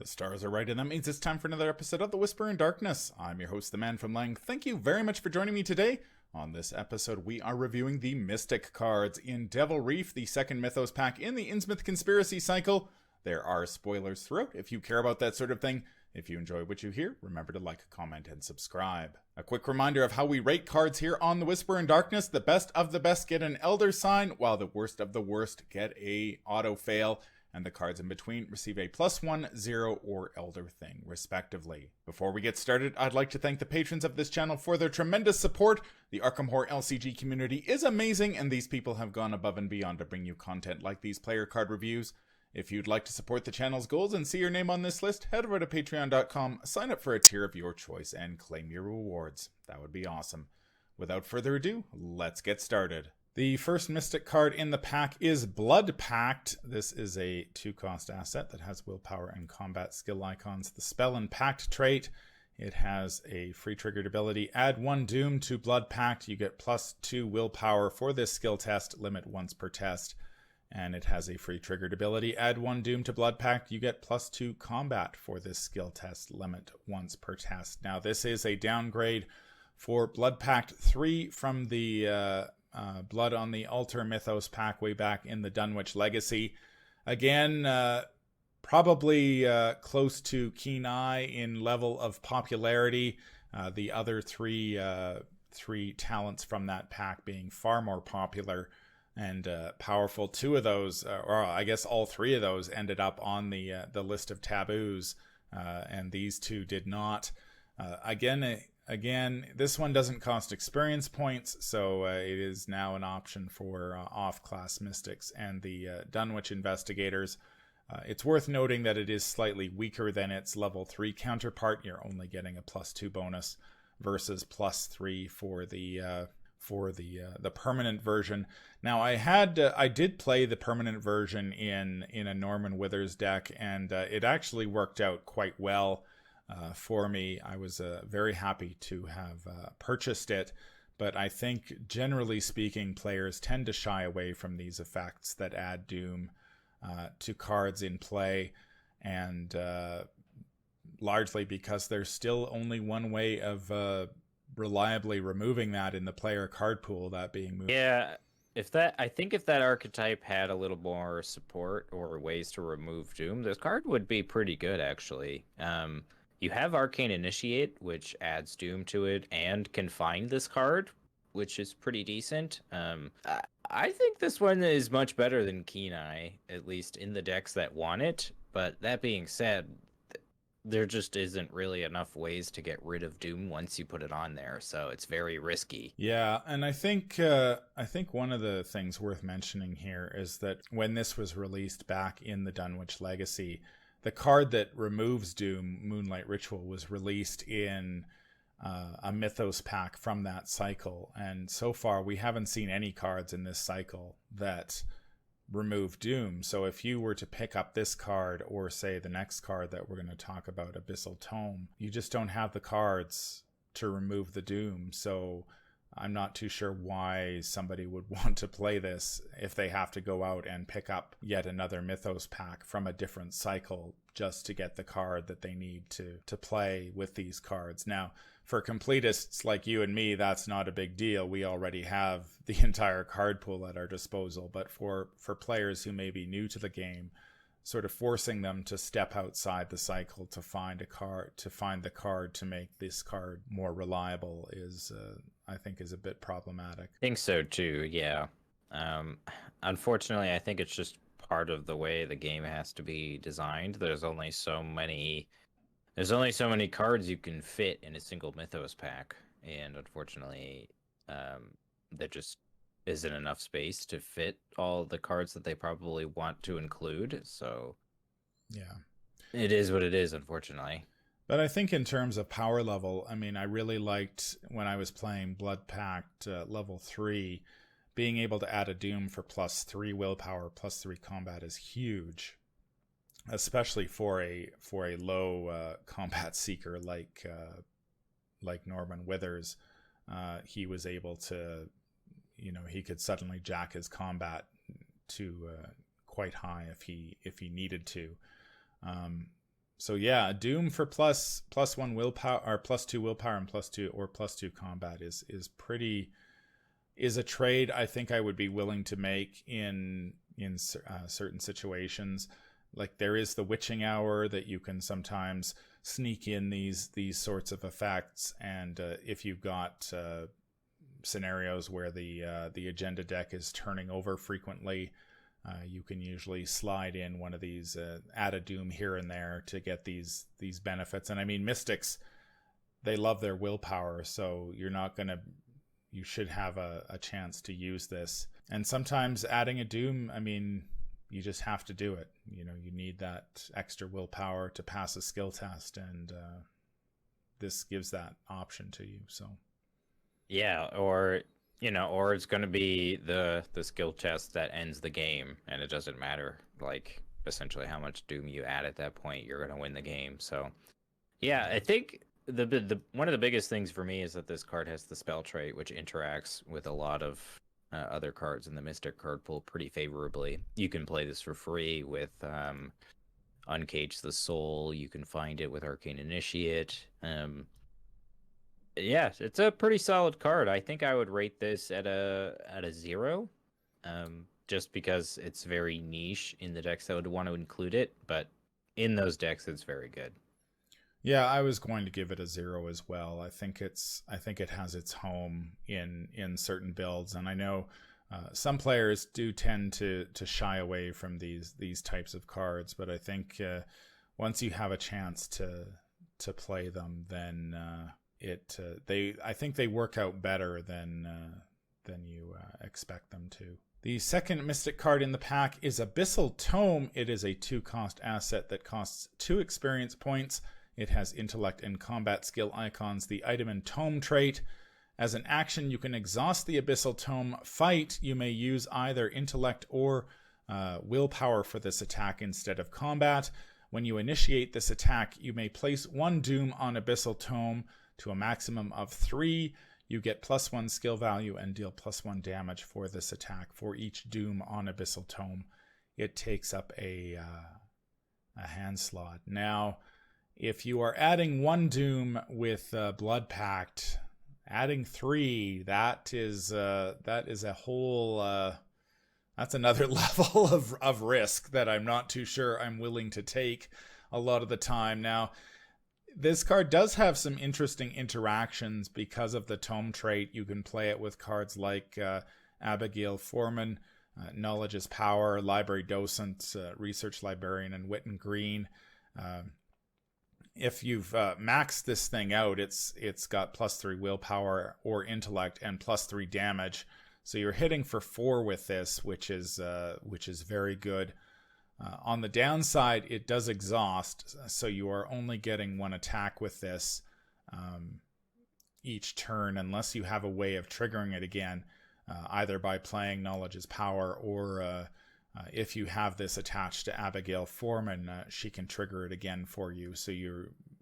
The stars are right, and that means it's time for another episode of The Whisper in Darkness. I'm your host, the Man from Lang. Thank you very much for joining me today. On this episode, we are reviewing the Mystic cards in Devil Reef, the second Mythos pack in the Innsmouth Conspiracy cycle. There are spoilers throughout if you care about that sort of thing. If you enjoy what you hear, remember to like, comment, and subscribe. A quick reminder of how we rate cards here on The Whisper in Darkness. The best of the best get an Elder sign, while the worst of the worst get a auto fail. And the cards in between receive a +1, 0, or Elder thing, respectively. Before we get started, I'd like to thank the patrons of this channel for their tremendous support. The Arkham Horror LCG community is amazing, and these people have gone above and beyond to bring you content like these player card reviews. If you'd like to support the channel's goals and see your name on this list, head over to patreon.com, sign up for a tier of your choice, and claim your rewards. That would be awesome. Without further ado, let's get started. The first Mystic card in the pack is Blood Pact. This is a 2-cost asset that has willpower and combat skill icons. The spell and Pact trait. It has a free triggered ability. Add 1 Doom to Blood Pact. You get +2 willpower for this skill test, limit once per test. And it has a free triggered ability. Add 1 Doom to Blood Pact. You get +2 combat for this skill test, limit once per test. Now this is a downgrade for Blood Pact 3 from the Blood on the Altar Mythos pack way back in the Dunwich Legacy. Again, probably close to Keen Eye in level of popularity. The other three talents from that pack being far more popular and powerful. 2 of those, or I guess all 3 of those, ended up on the list of taboos, and these 2 did not. Again, this one doesn't cost experience points, so it is now an option for off-class mystics and the Dunwich investigators. It's worth noting that it is slightly weaker than its level 3 counterpart. You're only getting a +2 bonus versus +3 for the permanent version. Now, I did play the permanent version in a Norman Withers deck, and it actually worked out quite well. For me. I was very happy to have purchased it, but I think generally speaking, players tend to shy away from these effects that add Doom to cards in play, and largely because there's still only one way of reliably removing that in the player card pool, that being moved. Yeah, I think if that archetype had a little more support or ways to remove Doom, this card would be pretty good, actually. You have Arcane Initiate, which adds Doom to it and can find this card, which is pretty decent. I think this one is much better than Keen Eye, at least in the decks that want it. But that being said, there just isn't really enough ways to get rid of Doom once you put it on there, so it's very risky. Yeah, and I think one of the things worth mentioning here is that when this was released back in the Dunwich Legacy, the card that removes Doom, Moonlight Ritual, was released in a Mythos pack from that cycle. And so far, we haven't seen any cards in this cycle that remove Doom. So if you were to pick up this card, or say the next card that we're going to talk about, Abyssal Tome, you just don't have the cards to remove the Doom. So I'm not too sure why somebody would want to play this if they have to go out and pick up yet another Mythos pack from a different cycle just to get the card that they need to play with these cards. Now, for completists like you and me, that's not a big deal. We already have the entire card pool at our disposal. But for players who may be new to the game, sort of forcing them to step outside the cycle to find the card to make this card more reliable is I think is a bit problematic. I think so too, yeah. Unfortunately, I think it's just part of the way the game has to be designed. There's only so many cards you can fit in a single Mythos pack, and unfortunately, there just isn't enough space to fit all the cards that they probably want to include. So yeah, it is what it is, unfortunately. But I think in terms of power level, I mean, I really liked when I was playing Blood Pact level 3, being able to add a Doom for +3 willpower, +3 combat is huge, especially for a low combat seeker like Norman Withers. He was able to, he could suddenly jack his combat to quite high if he needed to. So yeah, Doom for plus 1 willpower or plus 2 willpower and plus 2 combat is a trade I think I would be willing to make in certain situations. Like there is the witching hour that you can sometimes sneak in these sorts of effects, and if you've got scenarios where the agenda deck is turning over frequently, you can usually slide in one of these, add a Doom here and there to get these benefits. And I mean, Mystics, they love their willpower, so you should have a chance to use this. And sometimes adding a Doom, I mean, you just have to do it. You know, you need that extra willpower to pass a skill test, and this gives that option to you. So Yeah, or or it's going to be the skill test that ends the game, and it doesn't matter like essentially how much Doom you add at that point, you're going to win the game. So yeah, I think the one of the biggest things for me is that this card has the spell trait, which interacts with a lot of other cards in the Mystic card pool pretty favorably. You can play this for free with Uncage the Soul. You can find it with Arcane Initiate. Yeah, it's a pretty solid card. I think I would rate this at a 0, just because it's very niche in the decks that would want to include it. But in those decks, it's very good. yeah, I was going to give it a 0 as well. I think it has its home in certain builds, and I know some players do tend to shy away from these types of cards. But I think once you have a chance to play them, then I think they work out better than you expect them to. The second Mystic card in the pack is Abyssal Tome. It is a 2-cost asset that costs 2 experience points. It has intellect and combat skill icons, the item and tome trait. As an action, you can exhaust the Abyssal Tome fight. You may use either intellect or willpower for this attack instead of combat. When you initiate this attack, you may place 1 Doom on Abyssal Tome to a maximum of 3. You get +1 skill value and deal +1 damage for this attack. For each Doom on Abyssal Tome, it takes up a hand slot. Now, if you are adding 1 Doom with Blood Pact, adding 3, that is a whole that's another level of risk that I'm not too sure I'm willing to take a lot of the time. Now, this card does have some interesting interactions because of the Tome trait. You can play it with cards like Abigail Foreman, Knowledge is Power, Library Docent, Research Librarian, and Wit and Green. If you've maxed this thing out, it's got +3 willpower or intellect and +3 damage. So you're hitting for 4 with this, which is very good. On the downside, it does exhaust, so you are only getting 1 attack with this each turn, unless you have a way of triggering it again, either by playing Knowledge is Power, or if you have this attached to Abigail Foreman, she can trigger it again for you. So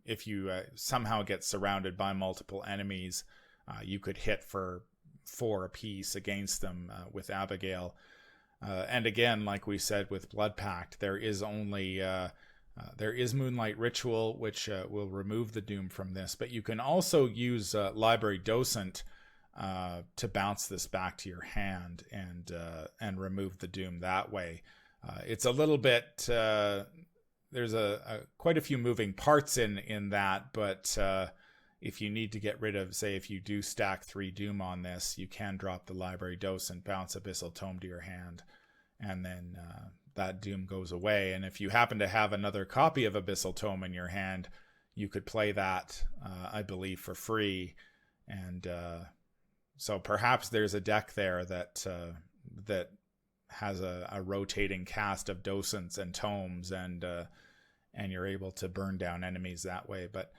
if you somehow get surrounded by multiple enemies, you could hit for 4 apiece against them with Abigail. And again, like we said with Blood Pact, there is Moonlight Ritual, which will remove the Doom from this, but you can also use Library Docent to bounce this back to your hand and remove the Doom that way. It's a little bit there's quite a few moving parts in that, but if you need to get rid of, say, if you do stack 3 Doom on this, you can drop the Library Docent, bounce Abyssal Tome to your hand, and then that Doom goes away. And if you happen to have another copy of Abyssal Tome in your hand, you could play that, I believe, for free. And so perhaps there's a deck there that has a rotating cast of Docents and Tomes, and you're able to burn down enemies that way. But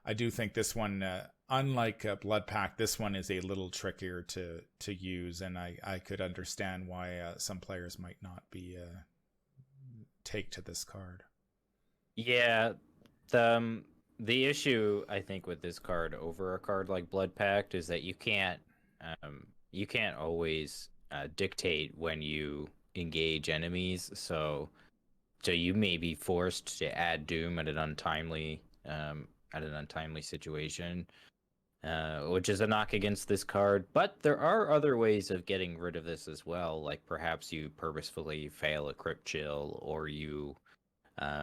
I do think this one, unlike Blood Pact, this one is a little trickier to use, and I could understand why some players might not be take to this card. Yeah, the issue I think with this card over a card like Blood Pact is that you can't always dictate when you engage enemies. So So you may be forced to add Doom at an untimely situation, which is a knock against this card. But there are other ways of getting rid of this as well. Like perhaps you purposefully fail a Crypt Chill, uh,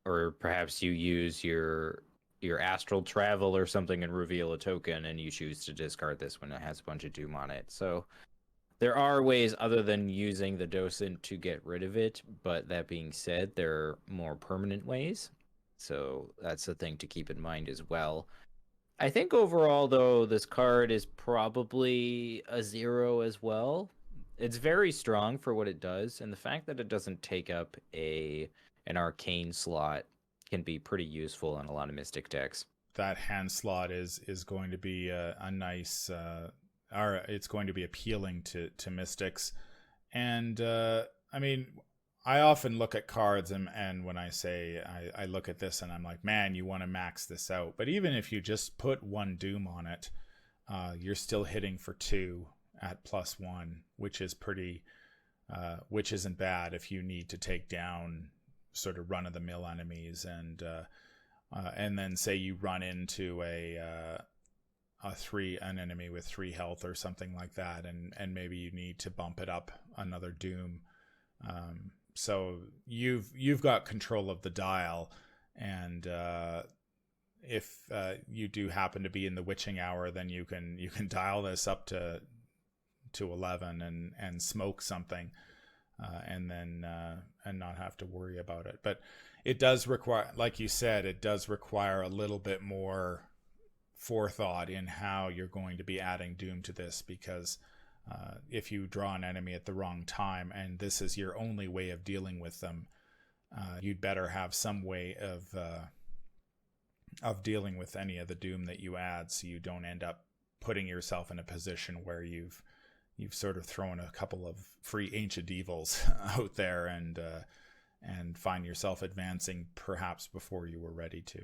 or perhaps you use your astral travel or something and reveal a token, and you choose to discard this when it has a bunch of Doom on it. So there are ways other than using the docent to get rid of it, but that being said, there are more permanent ways. So that's a thing to keep in mind as well. I think overall, though, this card is probably a 0 as well. It's very strong for what it does, and the fact that it doesn't take up an arcane slot can be pretty useful in a lot of Mystic decks. That hand slot is going to be a nice, or it's going to be appealing to Mystics. And I mean, I often look at cards and when I say I look at this and I'm like, man, you want to max this out. But even if you just put 1 Doom on it, you're still hitting for 2 at +1, which is pretty, which isn't bad if you need to take down sort of run-of-the-mill enemies, and then say you run into an enemy with 3 health or something like that, and maybe you need to bump it up another Doom. So you've got control of the dial, and if you do happen to be in the witching hour, then you can dial this up to 11 and smoke something, and then and not have to worry about it. But it does require, like you said, it does require a little bit more forethought in how you're going to be adding Doom to this, because if you draw an enemy at the wrong time and this is your only way of dealing with them, you'd better have some way of dealing with any of the Doom that you add, so you don't end up putting yourself in a position where you've sort of thrown a couple of free Ancient Evils out there and find yourself advancing perhaps before you were ready to.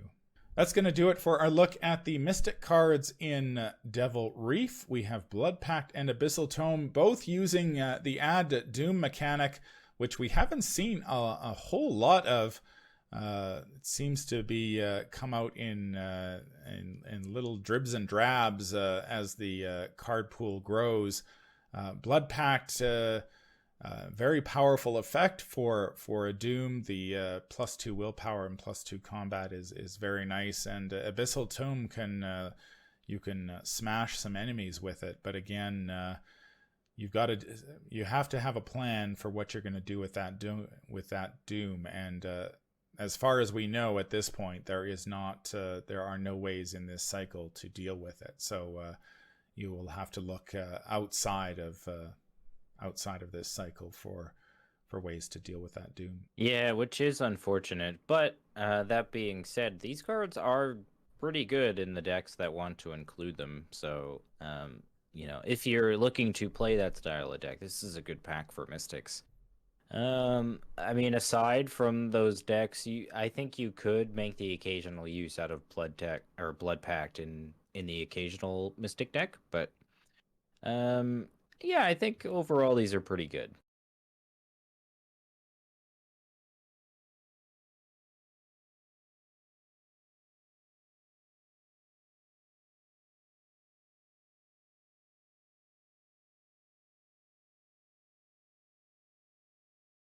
That's going to do it for our look at the Mystic cards in Devil Reef. We have Blood Pact and Abyssal Tome, both using the add Doom mechanic, which we haven't seen a whole lot of. It seems to be come out in little dribs and drabs as the card pool grows. Blood Pact, very powerful effect for a Doom. The +2 willpower and +2 combat is very nice, and Abyssal Tome you can smash some enemies with it. But again, you have to have a plan for what you're going to do with that Doom. And as far as we know at this point, there are no ways in this cycle to deal with it. So you will have to look outside of this cycle for ways to deal with that Doom. Yeah, which is unfortunate. But that being said, these cards are pretty good in the decks that want to include them. So, if you're looking to play that style of deck, this is a good pack for Mystics. I mean, aside from those decks, I think you could make the occasional use out of Blood Pact in the occasional Mystic deck, but yeah, I think overall these are pretty good.